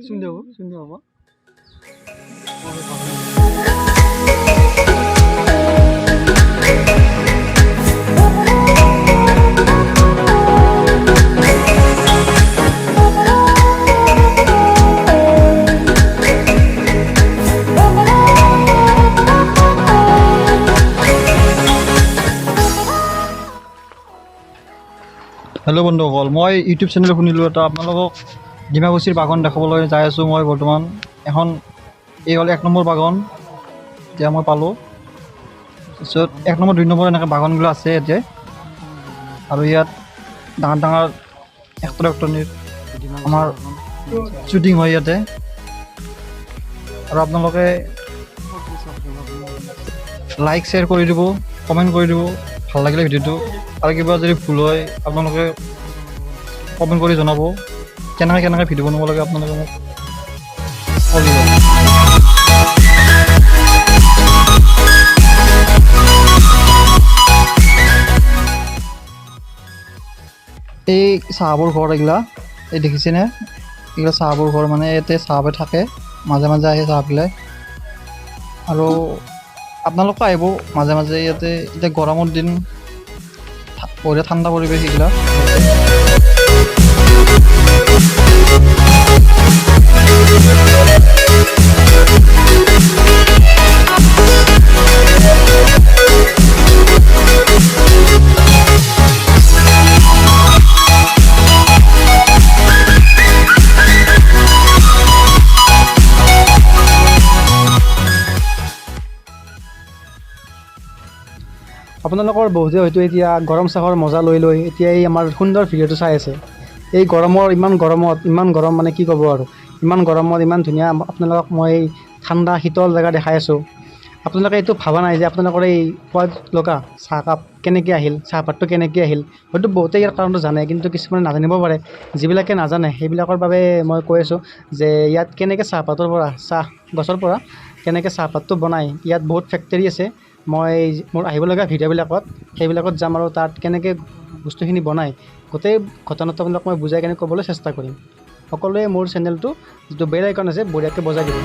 শুনতে পাব হেল্ল' বন্ধুসকল, মই ইউটিউব চেনেল শুনিলোঁ এটা আপোনালোকক ডিমাকুচিৰ বাগান দেখাবলৈ যাই আছোঁ। মই বৰ্তমান এই হ'ল 1 নম্বৰ বাগান, এতিয়া মই পালোঁ। তাৰপিছত 1 নম্বৰ 2 নম্বৰ এনেকৈ বাগানবিলাক আছে এতিয়া, আৰু ইয়াত ডাঙৰ ডাঙৰ এক্টৰ আমাৰ শ্বুটিং হয় ইয়াতে। আৰু আপোনালোকে লাইক শ্বেয়াৰ কৰি দিব, কমেণ্ট কৰি দিব ভাল লাগিলে ভিডিঅ'টো, আৰু কিবা যদি ভুল হয় আপোনালোকে কমেণ্ট কৰি জনাব। কেনেকৈ ভিডিঅ' বনাব লাগে আপোনালোকে মোক কৈ দিব। এই চাহাবৰ ঘৰ এইগিলা এই দেখিছেনে? এইগিলা চাহাবৰ ঘৰ, মানে ইয়াতে চাহাবে থাকে, মাজে মাজে আহে চাহ পেলাই। আৰু আপোনালোকে আহিব মাজে মাজে ইয়াতে। এতিয়া গৰমৰ দিন, বঢ়িয়া ঠাণ্ডা পৰিৱেশ এইগিলা। আপোনালোকৰ বহুতে হয়তো এতিয়া গৰম চাহৰ মজা লৈ এতিয়া এই আমাৰ সুন্দৰ ভিডিঅ'টো চাই আছে। এই ইমান গৰম মানে কি ক'ব আৰু, ইমান গৰমত ইমান ধুনীয়া আপোনালোকক মই ঠাণ্ডা শীতল জেগা দেখাই আছোঁ। আপোনালোকে এইটো ভাবা নাই যে আপোনালোকৰ এই সোৱাদ লগা চাহকাপ কেনেকৈ আহিল, চাহপাতটো কেনেকৈ আহিল। হয়তো বহুতে ইয়াৰ কাৰণটো জানে, কিন্তু কিছুমানে নাজানিব পাৰে। যিবিলাকে নাজানে সেইবিলাকৰ বাবে মই কৈ আছোঁ যে ইয়াত কেনেকৈ চাহপাতৰ পৰা, চাহ গছৰ পৰা কেনেকৈ চাহপাতটো বনায়। ইয়াত বহুত ফেক্টৰী আছে। মই মোৰ আহিবলগীয়া ভিডিঅ'বিলাকত সেইবিলাকত যাম, আৰু তাত কেনেকৈ বস্তুখিনি বনায় গোটেই ঘটনাটো আপোনালোক মই বুজাই কেনে ক'বলৈ চেষ্টা কৰিম। সকলোৱে মোৰ চেনেলটো যিটো বেল আইকন আছে বঢ়িয়াকৈ বজাই দিব।